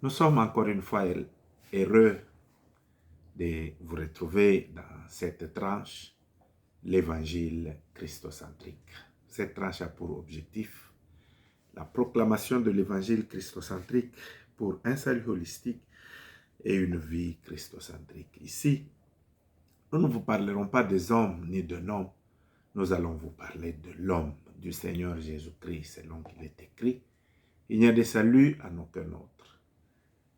Nous sommes encore une fois heureux de vous retrouver dans cette tranche, l'évangile christocentrique. Cette tranche a pour objectif la proclamation de l'évangile christocentrique pour un salut holistique et une vie christocentrique. Ici, nous ne vous parlerons pas des hommes ni de noms, nous allons vous parler de l'homme, du Seigneur Jésus-Christ, selon qu'il est écrit. Il n'y a de salut en aucun autre.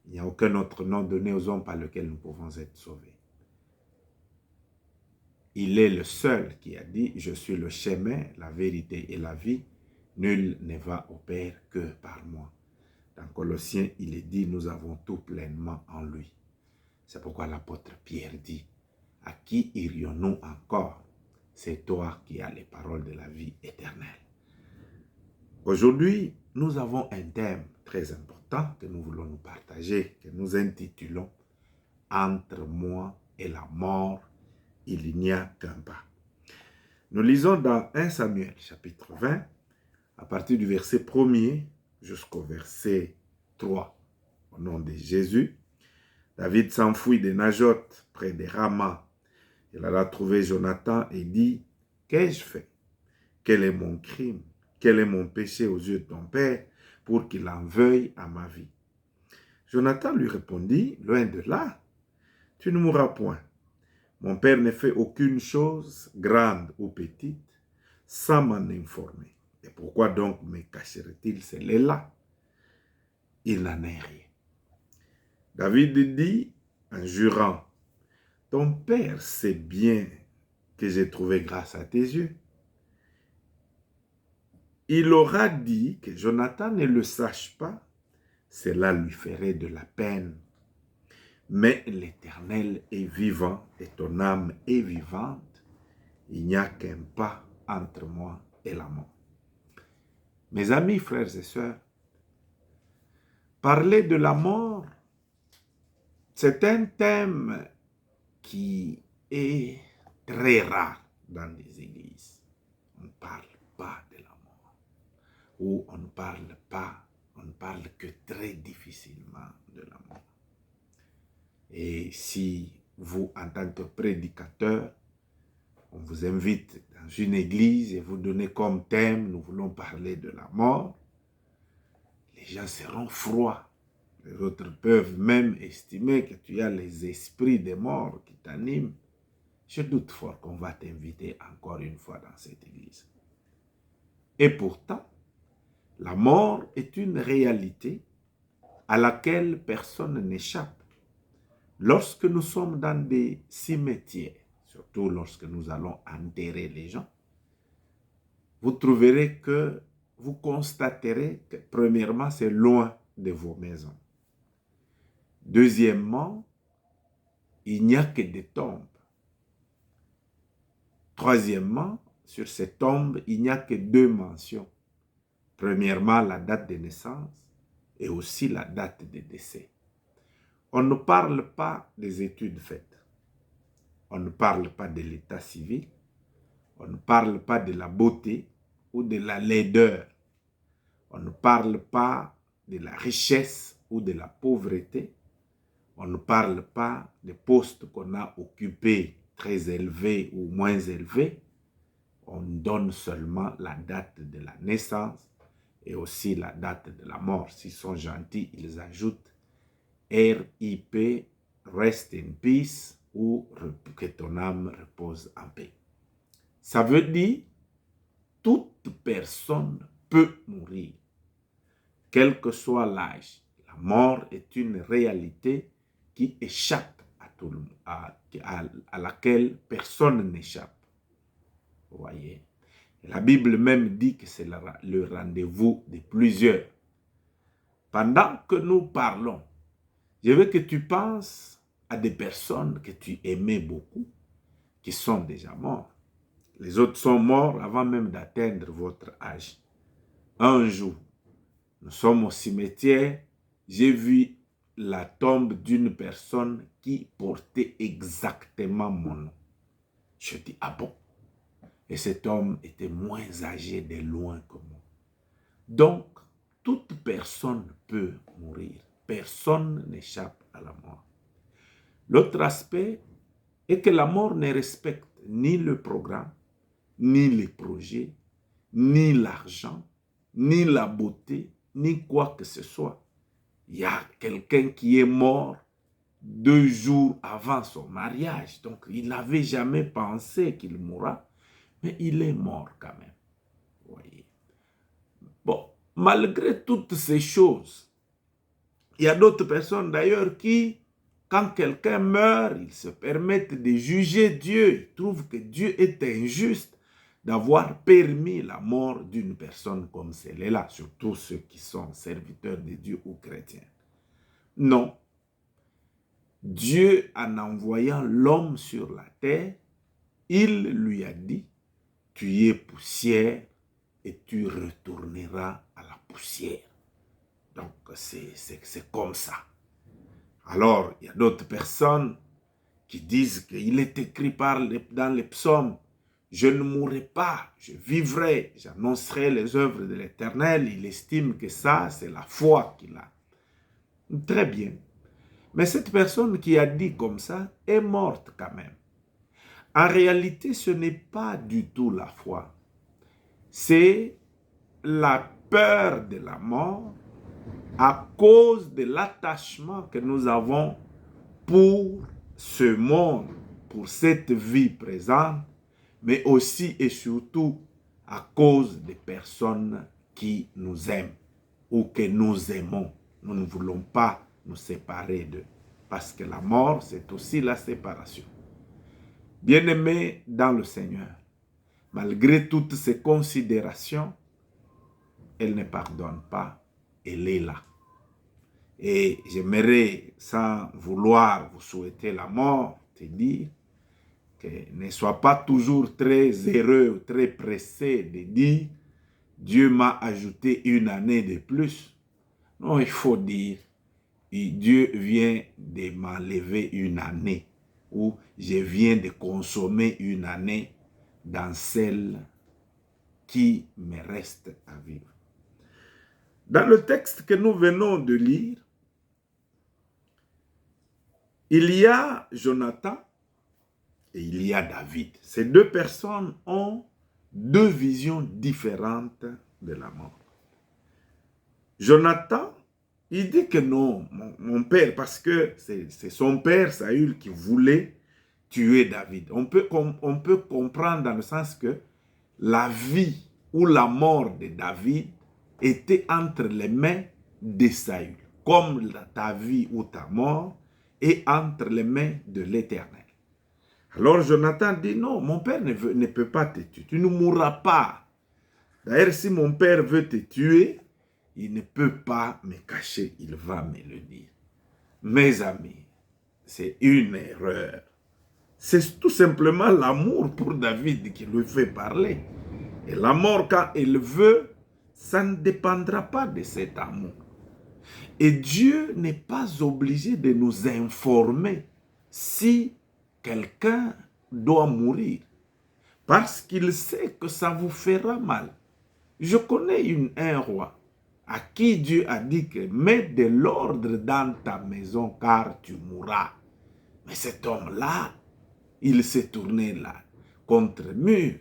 Il n'y a aucun autre nom donné aux hommes par lequel nous pouvons être sauvés. Il est le seul qui a dit, je suis le chemin, la vérité et la vie. Nul ne va au Père que par moi. Dans Colossiens, il est dit, nous avons tout pleinement en lui. C'est pourquoi l'apôtre Pierre dit, à qui irions-nous encore? C'est toi qui as les paroles de la vie éternelle. Aujourd'hui, nous avons un thème très important que nous voulons nous partager, que nous intitulons « Entre moi et la mort, il n'y a qu'un pas ». Nous lisons dans 1 Samuel, chapitre 20, à partir du verset 1er jusqu'au verset 3. Au nom de Jésus, David s'enfuit de Najoth, près de Rama. Il alla trouver Jonathan et dit, « Qu'ai-je fait? Quel est mon crime? Quel est mon péché aux yeux de ton père pour qu'il en veuille à ma vie? » Jonathan lui répondit, « Loin de là, tu ne mourras point. Mon père ne fait aucune chose, grande ou petite, sans m'en informer. Et pourquoi donc me cacherait-il cela? Il n'en est rien. » David dit, en jurant, « Ton père sait bien que j'ai trouvé grâce à tes yeux. » Il aura dit que Jonathan ne le sache pas, cela lui ferait de la peine. Mais l'Éternel est vivant et ton âme est vivante. Il n'y a qu'un pas entre moi et la mort. Mes amis, frères et sœurs, parler de la mort, c'est un thème qui est très rare dans les églises. On ne parle pas de la mort. Ou on ne parle que très difficilement de la mort. Et si vous, en tant que prédicateur, on vous invite dans une église et vous donnez comme thème, nous voulons parler de la mort, les gens seront froids. Les autres peuvent même estimer que tu as les esprits des morts qui t'animent. Je doute fort qu'on va t'inviter encore une fois dans cette église. Et pourtant, la mort est une réalité à laquelle personne n'échappe. Lorsque nous sommes dans des cimetières, surtout lorsque nous allons enterrer les gens, vous trouverez que, vous constaterez que premièrement, c'est loin de vos maisons. Deuxièmement, il n'y a que des tombes. Troisièmement, sur ces tombes, il n'y a que deux mentions. Premièrement, la date de naissance et aussi la date de décès. On ne parle pas des études faites. On ne parle pas de l'état civil. On ne parle pas de la beauté ou de la laideur. On ne parle pas de la richesse ou de la pauvreté. On ne parle pas des postes qu'on a occupés, très élevés ou moins élevés. On donne seulement la date de la naissance et aussi la date de la mort. S'ils sont gentils, ils ajoutent RIP, Rest in Peace, ou que ton âme repose en paix. Ça veut dire, toute personne peut mourir, quel que soit l'âge. La mort est une réalité qui échappe à tout le monde, à laquelle personne n'échappe. Vous voyez? Et la Bible même dit que c'est le rendez-vous de plusieurs. Pendant que nous parlons, je veux que tu penses à des personnes que tu aimais beaucoup, qui sont déjà morts. Les autres sont morts avant même d'atteindre votre âge. Un jour, nous sommes au cimetière, j'ai vu la tombe d'une personne qui portait exactement mon nom. Je dis, ah bon? Et cet homme était moins âgé de loin que moi. Donc, toute personne peut mourir. Personne n'échappe à la mort. L'autre aspect est que la mort ne respecte ni le programme, ni les projets, ni l'argent, ni la beauté, ni quoi que ce soit. Il y a quelqu'un qui est mort 2 jours avant son mariage. Donc, il n'avait jamais pensé qu'il mourra, mais il est mort quand même. Vous voyez. Bon, malgré toutes ces choses, il y a d'autres personnes d'ailleurs qui, quand quelqu'un meurt, ils se permettent de juger Dieu. Ils trouvent que Dieu est injuste d'avoir permis la mort d'une personne comme celle-là, surtout ceux qui sont serviteurs de Dieu ou chrétiens. Non. Dieu, en envoyant l'homme sur la terre, il lui a dit, tu es poussière et tu retourneras à la poussière. Donc, c'est comme ça. Alors, il y a d'autres personnes qui disent qu'il est écrit dans les psaumes, je ne mourrai pas, je vivrai, j'annoncerai les œuvres de l'Éternel. Il estime que ça, c'est la foi qu'il a. Très bien. Mais cette personne qui a dit comme ça est morte quand même. En réalité, ce n'est pas du tout la foi. C'est la peur de la mort à cause de l'attachement que nous avons pour ce monde, pour cette vie présente, mais aussi et surtout à cause des personnes qui nous aiment ou que nous aimons. Nous ne voulons pas nous séparer d'eux, parce que la mort, c'est aussi la séparation. Bien-aimés dans le Seigneur, malgré toutes ces considérations, elle ne pardonne pas, elle est là. Et j'aimerais, sans vouloir vous souhaiter la mort, te dire que ne sois pas toujours très heureux ou très pressé de dire « Dieu m'a ajouté une année de plus ». Non, il faut dire « Dieu vient de m'enlever une année » ou « Je viens de consommer une année dans celle qui me reste à vivre ». Dans le texte que nous venons de lire, il y a Jonathan et il y a David. Ces deux personnes ont deux visions différentes de la mort. Jonathan, il dit que non, mon père, parce que c'est son père, Saül, qui voulait tuer David. On peut comprendre dans le sens que la vie ou la mort de David était entre les mains de Saül, comme ta vie ou ta mort est entre les mains de l'Éternel. Alors Jonathan dit, non, mon père ne peut pas te tuer, tu ne mourras pas. D'ailleurs, si mon père veut te tuer, il ne peut pas me cacher, il va me le dire. Mes amis, c'est une erreur. C'est tout simplement l'amour pour David qui lui fait parler. Et la mort, quand elle veut, ça ne dépendra pas de cet amour. Et Dieu n'est pas obligé de nous informer si quelqu'un doit mourir, parce qu'il sait que ça vous fera mal. Je connais un roi à qui Dieu a dit que mets de l'ordre dans ta maison car tu mourras. Mais cet homme-là, il s'est tourné là contre le mur.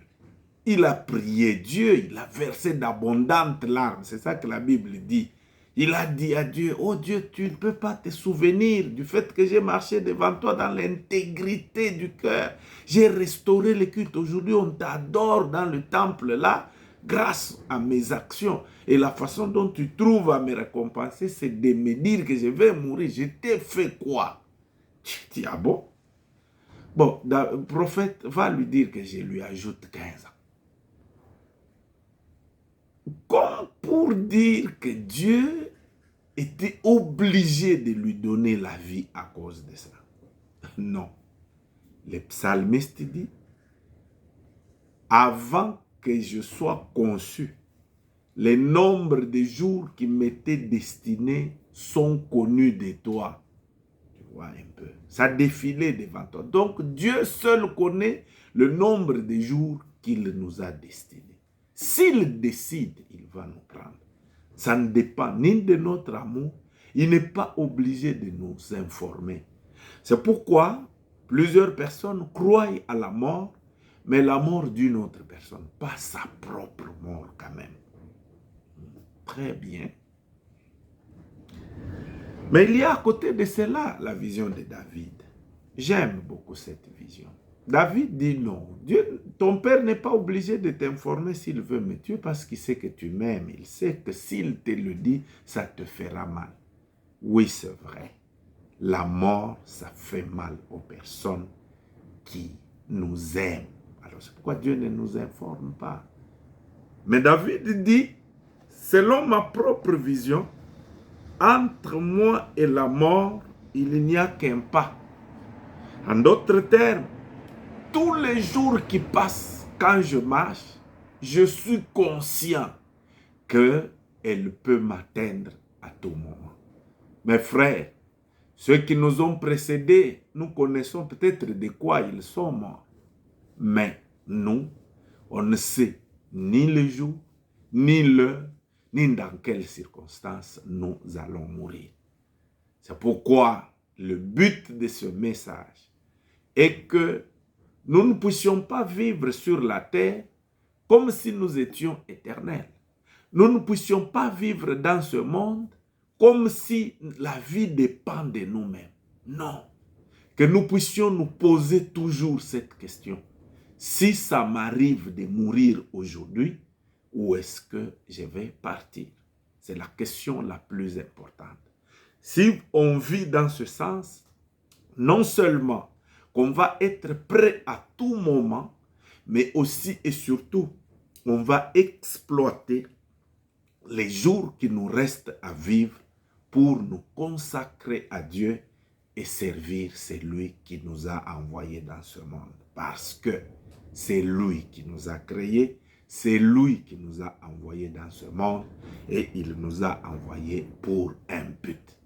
Il a prié Dieu, il a versé d'abondantes larmes. C'est ça que la Bible dit. Il a dit à Dieu, oh Dieu, tu ne peux pas te souvenir du fait que j'ai marché devant toi dans l'intégrité du cœur. J'ai restauré le culte. Aujourd'hui, on t'adore dans le temple là, grâce à mes actions. Et la façon dont tu trouves à me récompenser, c'est de me dire que je vais mourir. Je t'ai fait quoi? Tu dis, ah bon? Bon, le prophète va lui dire que je lui ajoute 15 ans. Comme pour dire que Dieu était obligé de lui donner la vie à cause de ça. Non. Le psalmiste dit, avant que je sois conçu, les nombres des jours qui m'étaient destinés sont connus de toi. Tu vois un peu. Ça défilait devant toi. Donc Dieu seul connaît le nombre des jours qu'il nous a destinés. S'il décide, il va nous prendre. Ça ne dépend ni de notre amour Il n'est pas obligé de nous informer. C'est pourquoi plusieurs personnes croient à la mort, mais la mort d'une autre personne, pas sa propre mort quand même. Très bien. Mais il y a à côté de cela la vision de David. J'aime beaucoup cette vision. David dit non. Dieu, ton père n'est pas obligé de t'informer s'il veut me tuer parce qu'il sait que tu m'aimes. Il sait que s'il te le dit, ça te fera mal. Oui, c'est vrai. La mort, ça fait mal aux personnes qui nous aiment. Alors c'est pourquoi Dieu ne nous informe pas. Mais David dit, selon ma propre vision, entre moi et la mort, il n'y a qu'un pas. En d'autres termes, tous les jours qui passent quand je marche, je suis conscient qu'elle peut m'atteindre à tout moment. Mes frères, ceux qui nous ont précédés, nous connaissons peut-être de quoi ils sont morts. Mais nous, on ne sait ni le jour, ni l'heure, ni dans quelles circonstances nous allons mourir. C'est pourquoi le but de ce message est que nous ne puissions pas vivre sur la terre comme si nous étions éternels. Nous ne puissions pas vivre dans ce monde comme si la vie dépend de nous-mêmes. Non. Que nous puissions nous poser toujours cette question. Si ça m'arrive de mourir aujourd'hui, où est-ce que je vais partir? C'est la question la plus importante. Si on vit dans ce sens, non seulement qu'on va être prêt à tout moment, mais aussi et surtout, on va exploiter les jours qui nous restent à vivre pour nous consacrer à Dieu et servir celui qui nous a envoyés dans ce monde. Parce que c'est lui qui nous a créés, c'est lui qui nous a envoyés dans ce monde et il nous a envoyés pour un but.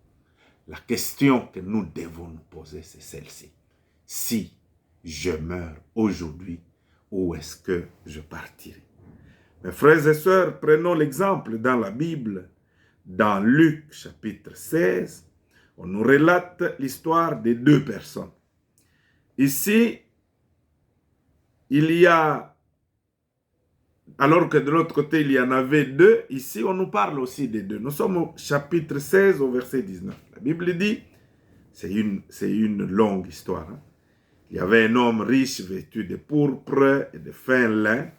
La question que nous devons nous poser, c'est celle-ci. Si je meurs aujourd'hui, où est-ce que je partirai? Mes frères et sœurs, prenons l'exemple dans la Bible, dans Luc chapitre 16, on nous relate l'histoire de deux personnes. Ici, il y a, alors que de l'autre côté, il y en avait deux, ici, on nous parle aussi des deux. Nous sommes au chapitre 16, au verset 19. La Bible dit, c'est une longue histoire. Hein? Il y avait un homme riche vêtu de pourpre et de fin lin,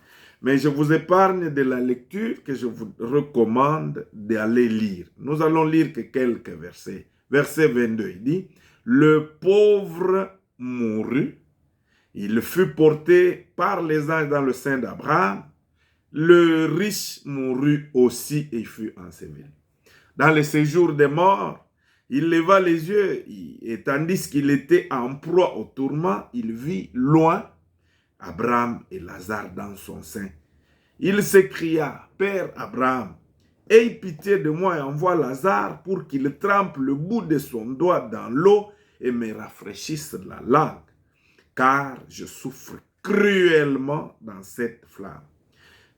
mais je vous épargne de la lecture que je vous recommande d'aller lire. Nous allons lire que quelques versets. Verset 22, il dit, « Le pauvre mourut, il fut porté par les anges dans le sein d'Abraham. Le riche mourut aussi et fut enseveli. Dans le séjour des morts, il leva les yeux et tandis qu'il était en proie au tourment, il vit loin Abraham et Lazare dans son sein. Il s'écria, « Père Abraham, aie pitié de moi et envoie Lazare pour qu'il trempe le bout de son doigt dans l'eau et me rafraîchisse la langue, car je souffre cruellement dans cette flamme. »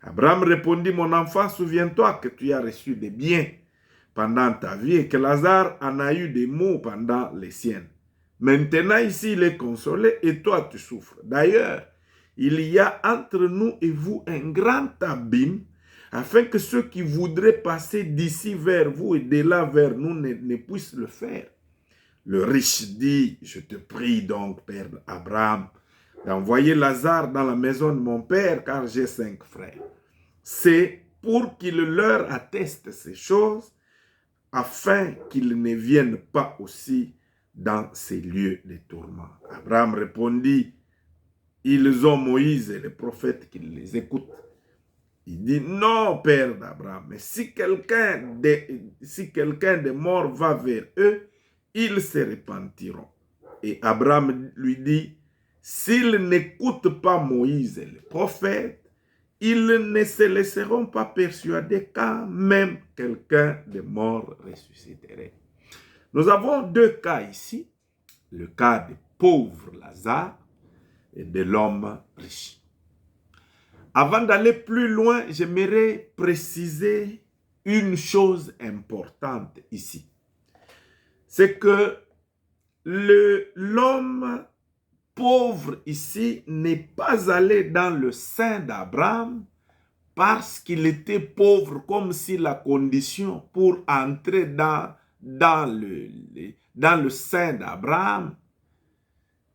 Abraham répondit, « Mon enfant, souviens-toi que tu as reçu des biens pendant ta vie et que Lazare en a eu des maux pendant les siennes. Maintenant ici, il est consolé et toi tu souffres. D'ailleurs, il y a entre nous et vous un grand abîme, afin que ceux qui voudraient passer d'ici vers vous et de là vers nous ne puissent le faire. » Le riche dit, « Je te prie donc, Père Abraham, d'envoyer Lazare dans la maison de mon père, car j'ai 5 frères. C'est pour qu'il leur atteste ces choses, afin qu'ils ne viennent pas aussi dans ces lieux de tourment. » Abraham répondit, « Ils ont Moïse et les prophètes qui les écoutent. » Il dit, « Non, père d'Abraham, mais si quelqu'un de mort va vers eux, ils se repentiront. » Et Abraham lui dit, « S'ils n'écoutent pas Moïse et les prophètes, ils ne se laisseront pas persuader quand même quelqu'un de mort ressusciterait. » Nous avons deux cas ici, le cas du pauvre Lazare et de l'homme riche. Avant d'aller plus loin, j'aimerais préciser une chose importante ici. c'est que l'homme pauvre ici n'est pas allé dans le sein d'Abraham parce qu'il était pauvre, comme si la condition pour entrer dans le sein d'Abraham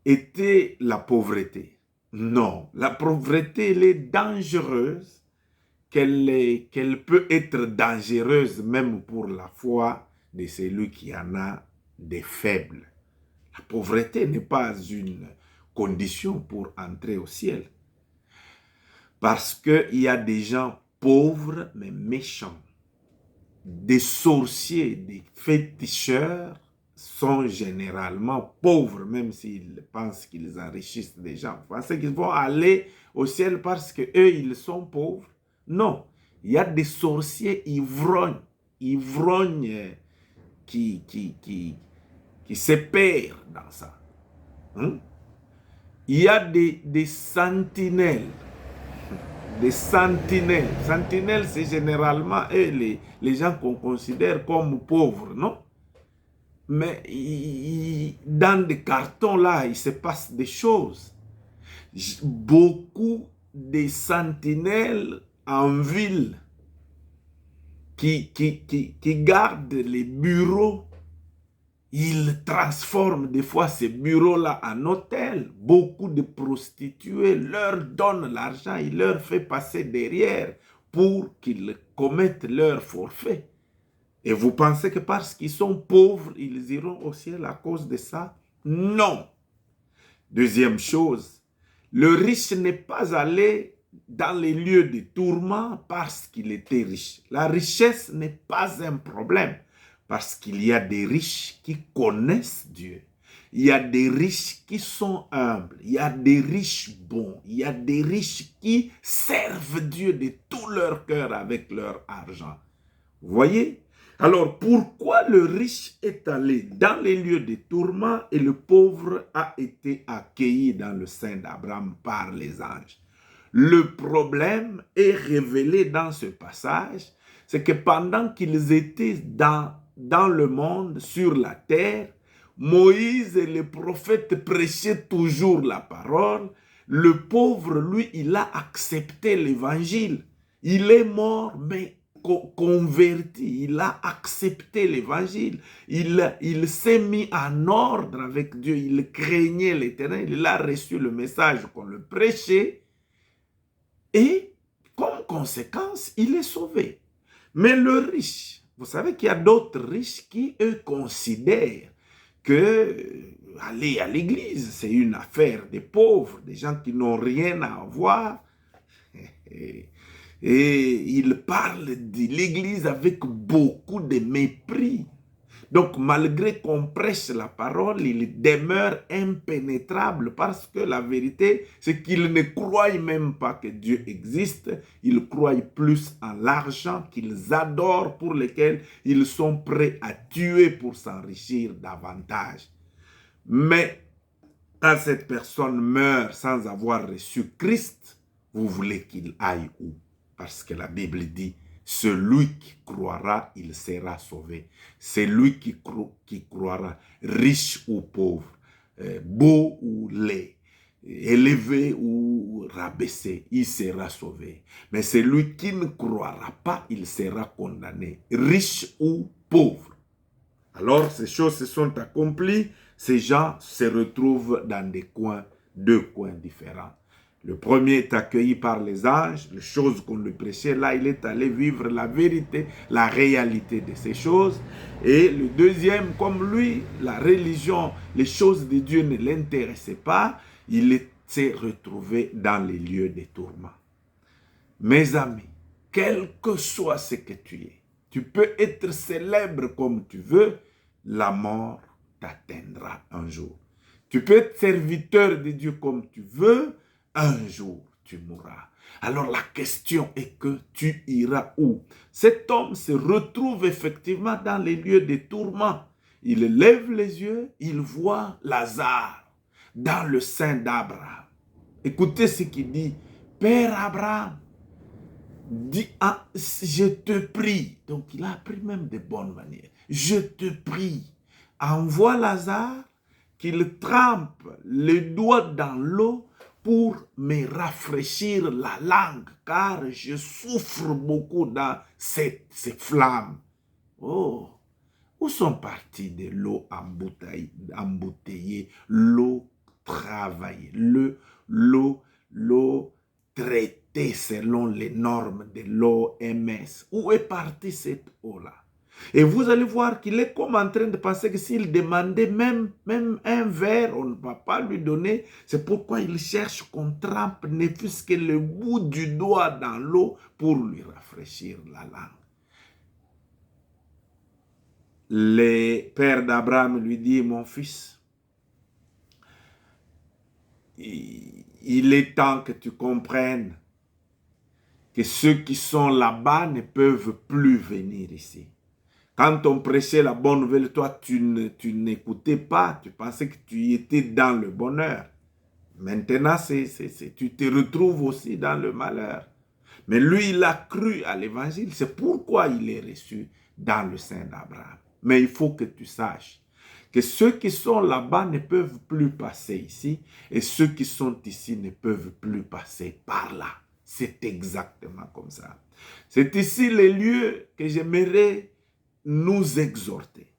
était la pauvreté. Non, la pauvreté, elle est dangereuse, qu'elle peut être dangereuse même pour la foi de celui qui en a des faibles. La pauvreté n'est pas une condition pour entrer au ciel. Parce qu'il y a des gens pauvres mais méchants. Des sorciers, des féticheurs sont généralement pauvres, même s'ils pensent qu'ils enrichissent des gens. Vous pensez qu'ils vont aller au ciel parce qu'eux, ils sont pauvres? Non. Il y a des sorciers ivrognes qui se perdent dans ça. Hein? Il y a des sentinelles. Des sentinelles. Sentinelles, c'est généralement les gens qu'on considère comme pauvres, non? Mais dans des cartons là, il se passe des choses. Beaucoup de sentinelles en ville qui gardent les bureaux. Ils transforment des fois ces bureaux-là en hôtels. Beaucoup de prostituées leur donnent l'argent, ils leur font passer derrière pour qu'ils commettent leur forfait. Et vous pensez que parce qu'ils sont pauvres, ils iront au ciel à cause de ça? Non. Deuxième chose, le riche n'est pas allé dans les lieux de tourment parce qu'il était riche. La richesse n'est pas un problème. Parce qu'il y a des riches qui connaissent Dieu. Il y a des riches qui sont humbles. Il y a des riches bons. Il y a des riches qui servent Dieu de tout leur cœur avec leur argent. Vous voyez? Alors, pourquoi le riche est allé dans les lieux de tourment et le pauvre a été accueilli dans le sein d'Abraham par les anges? Le problème est révélé dans ce passage, c'est que pendant qu'ils étaient dans le monde, sur la terre, Moïse et les prophètes prêchaient toujours la parole. Le pauvre, lui, il a accepté l'évangile. Il est mort, mais converti. Il a accepté l'évangile. Il s'est mis en ordre avec Dieu. Il craignait l'Éternel. Il a reçu le message qu'on le prêchait. Et comme conséquence, il est sauvé. Mais le riche, vous savez qu'il y a d'autres riches qui, eux, considèrent que aller à l'église, c'est une affaire des pauvres, des gens qui n'ont rien à voir. Et ils parlent de l'église avec beaucoup de mépris. Donc, malgré qu'on prêche la parole, il demeure impénétrable parce que la vérité, c'est qu'ils ne croient même pas que Dieu existe. Ils croient plus en l'argent qu'ils adorent, pour lequel ils sont prêts à tuer pour s'enrichir davantage. Mais quand cette personne meurt sans avoir reçu Christ, vous voulez qu'il aille où? Parce que la Bible dit, celui qui croira, il sera sauvé. Celui qui croira, riche ou pauvre, beau ou laid, élevé ou rabaissé, il sera sauvé. Mais celui qui ne croira pas, il sera condamné, riche ou pauvre. Alors, ces choses se sont accomplies. Ces gens se retrouvent dans deux coins différents. Le premier est accueilli par les anges, les choses qu'on lui prêchait. Là, il est allé vivre la vérité, la réalité de ces choses. Et le deuxième, comme lui, la religion, les choses de Dieu ne l'intéressaient pas, il s'est retrouvé dans les lieux des tourments. Mes amis, quel que soit ce que tu es, tu peux être célèbre comme tu veux, la mort t'atteindra un jour. Tu peux être serviteur de Dieu comme tu veux, un jour tu mourras. Alors la question est que tu iras où? Cet homme se retrouve effectivement dans les lieux des tourments. Il lève les yeux, il voit Lazare dans le sein d'Abraham. Écoutez ce qu'il dit. Père Abraham, dis, je te prie. Donc il a appris même de bonnes manières. Je te prie, envoie Lazare qu'il trempe les doigts dans l'eau pour me rafraîchir la langue, car je souffre beaucoup dans ces flammes. Oh, où sont parties de l'eau embouteillée, l'eau travaillée, l'eau traitée selon les normes de l'OMS? Où est partie cette eau-là? Et vous allez voir qu'il est comme en train de penser que s'il demandait même un verre, on ne va pas lui donner. C'est pourquoi il cherche qu'on trempe ne fût-ce que le bout du doigt dans l'eau pour lui rafraîchir la langue. Le père d'Abraham lui dit, mon fils, il est temps que tu comprennes que ceux qui sont là-bas ne peuvent plus venir ici. Quand on prêchait la bonne nouvelle, toi, tu n'écoutais pas, tu pensais que tu étais dans le bonheur. Maintenant, tu te retrouves aussi dans le malheur. Mais lui, il a cru à l'évangile, c'est pourquoi il est reçu dans le sein d'Abraham. Mais il faut que tu saches que ceux qui sont là-bas ne peuvent plus passer ici et ceux qui sont ici ne peuvent plus passer par là. C'est exactement comme ça. C'est ici le lieu que j'aimerais nous exhorter.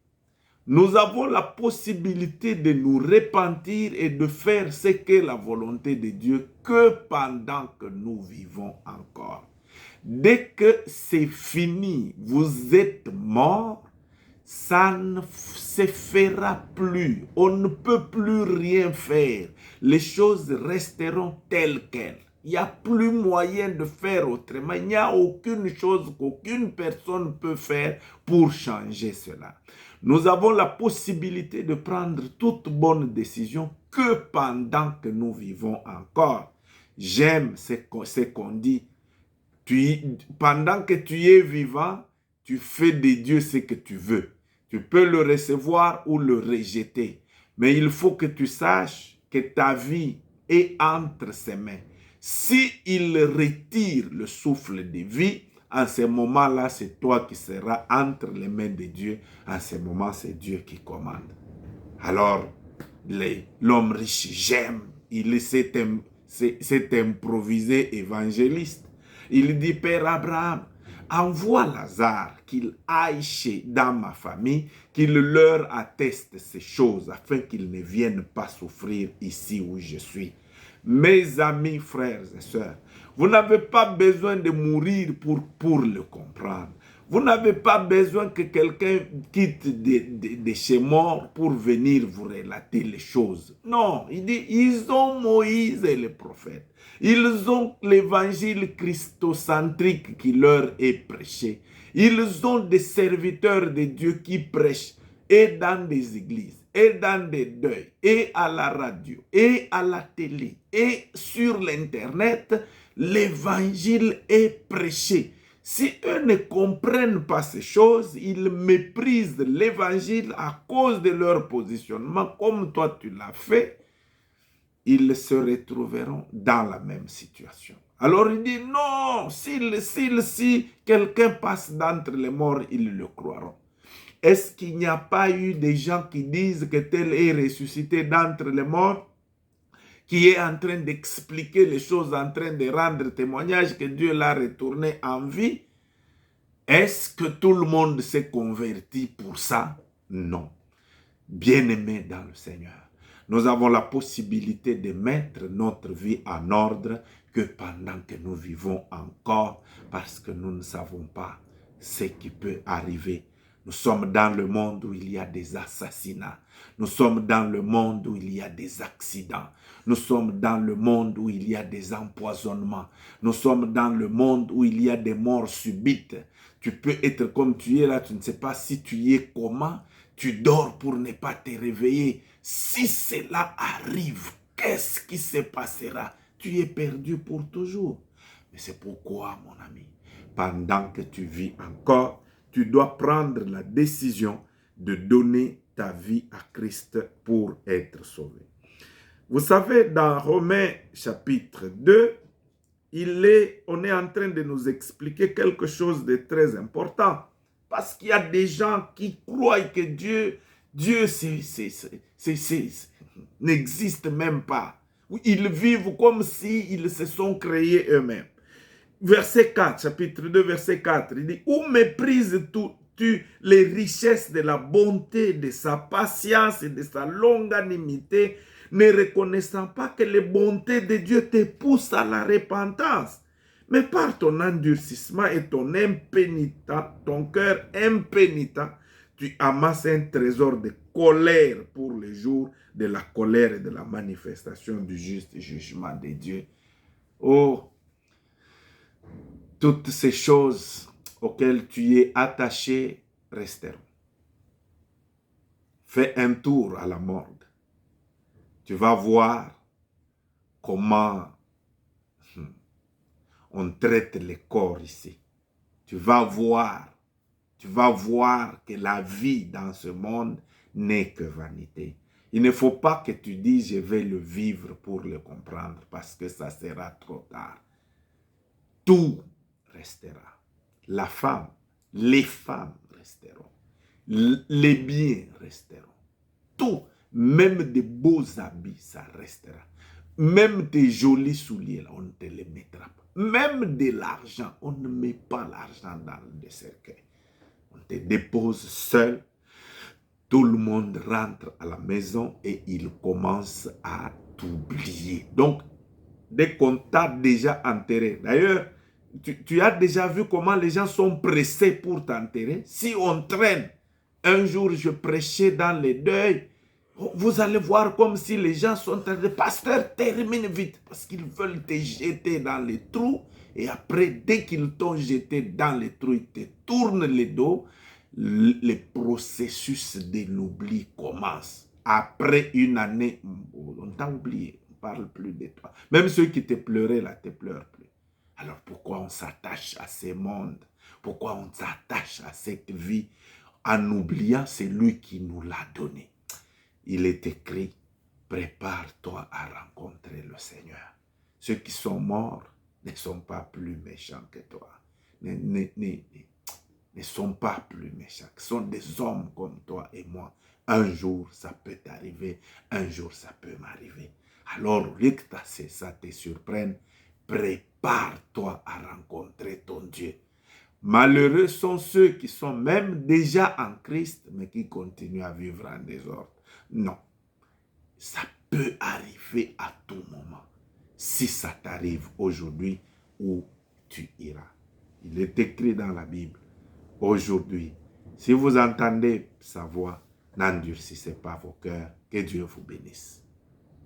Nous avons la possibilité de nous repentir et de faire ce qu'est la volonté de Dieu que pendant que nous vivons encore. Dès que c'est fini, vous êtes mort, ça ne se fera plus. On ne peut plus rien faire. Les choses resteront telles quelles. Il n'y a plus moyen de faire autrement. Il n'y a aucune chose qu'aucune personne peut faire pour changer cela. Nous avons la possibilité de prendre toute bonne décision que pendant que nous vivons encore. J'aime ce qu'on dit. Pendant que tu es vivant, tu fais de Dieu ce que tu veux. Tu peux le recevoir ou le rejeter. Mais il faut que tu saches que ta vie est entre ses mains. Si il retire le souffle de vie, en ce moment-là, c'est toi qui seras entre les mains de Dieu. En ce moment, c'est Dieu qui commande. Alors, l'homme riche, j'aime. Il s'est improvisé évangéliste. Il dit, Père Abraham, envoie Lazare qu'il aille dans ma famille, qu'il leur atteste ces choses afin qu'ils ne viennent pas souffrir ici où je suis. Mes amis, frères et sœurs, vous n'avez pas besoin de mourir pour le comprendre. Vous n'avez pas besoin que quelqu'un quitte de chez mort pour venir vous relater les choses. Non, il dit, ils ont Moïse et les prophètes. Ils ont l'évangile christocentrique qui leur est prêché. Ils ont des serviteurs de Dieu qui prêchent et dans des églises, et dans des deuils, et à la radio, et à la télé, et sur l'internet. L'évangile est prêché. Si eux ne comprennent pas ces choses, ils méprisent l'évangile à cause de leur positionnement, comme toi tu l'as fait, ils se retrouveront dans la même situation. Alors il dit non, si quelqu'un passe d'entre les morts, ils le croiront. Est-ce qu'il n'y a pas eu des gens qui disent que tel est ressuscité d'entre les morts, qui est en train d'expliquer les choses, en train de rendre témoignage que Dieu l'a retourné en vie? Est-ce que tout le monde s'est converti pour ça? Non. Bien-aimés dans le Seigneur, nous avons la possibilité de mettre notre vie en ordre que pendant que nous vivons encore, parce que nous ne savons pas ce qui peut arriver. Nous sommes dans le monde où il y a des assassinats. Nous sommes dans le monde où il y a des accidents. Nous sommes dans le monde où il y a des empoisonnements. Nous sommes dans le monde où il y a des morts subites. Tu peux être comme tu es là, tu ne sais pas si tu y es comment. Tu dors pour ne pas te réveiller. Si cela arrive, qu'est-ce qui se passera? Tu es perdu pour toujours. Mais c'est pourquoi, mon ami, pendant que tu vis encore, tu dois prendre la décision de donner ta vie à Christ pour être sauvé. Vous savez, dans Romains chapitre 2, on est en train de nous expliquer quelque chose de très important. Parce qu'il y a des gens qui croient que Dieu Dieu n'existe même pas. Ils vivent comme s'ils se sont créés eux-mêmes. Verset 4, chapitre 2, verset 4, il dit, « Où méprises-tu les richesses de la bonté, de sa patience et de sa longanimité, ne reconnaissant pas que les bontés de Dieu te poussent à la repentance. Mais par ton endurcissement et ton cœur impénitent, tu amasses un trésor de colère pour le jour de la colère et de la manifestation du juste jugement de Dieu. » Oh, toutes ces choses auxquelles tu es attaché resteront. Fais un tour à la morgue. Tu vas voir comment on traite les corps ici. Tu vas voir que la vie dans ce monde n'est que vanité. Il ne faut pas que tu dises je vais le vivre pour le comprendre parce que ça sera trop tard. Tout restera. La femme, les femmes resteront. Les biens resteront. Tout, même des beaux habits, ça restera. Même tes jolis souliers, là, on ne te les mettra pas. Même de l'argent, on ne met pas l'argent dans le cercueil. On te dépose seul. Tout le monde rentre à la maison et il commence à t'oublier. Donc, dès qu'on t'a déjà enterré, d'ailleurs, tu as déjà vu comment les gens sont pressés pour t'enterrer. Si on traîne, un jour je prêchais dans les deuils, vous allez voir comme si les gens sont en train de... Pasteur, termine vite, parce qu'ils veulent te jeter dans les trous. Et après, dès qu'ils t'ont jeté dans les trous, ils te tournent le dos. Le processus de l'oubli commence. Après une année, on t'a oublié. On ne parle plus de toi. Même ceux qui te pleuraient là, te pleurent plus. Alors pourquoi on s'attache à ces mondes? Pourquoi on s'attache à cette vie en oubliant celui qui nous l'a donné? Il est écrit, prépare-toi à rencontrer le Seigneur. Ceux qui sont morts ne sont pas plus méchants que toi. Ne sont pas plus méchants. Ce sont des hommes comme toi et moi. Un jour, ça peut t'arriver. Un jour, ça peut m'arriver. Alors, au lieu que ça te surprenne, prépare-toi à rencontrer ton Dieu. Malheureux sont ceux qui sont même déjà en Christ, mais qui continuent à vivre en désordre. Non, ça peut arriver à tout moment. Si ça t'arrive aujourd'hui, où tu iras? Il est écrit dans la Bible, aujourd'hui, si vous entendez sa voix, n'endurcissez pas vos cœurs. Que Dieu vous bénisse.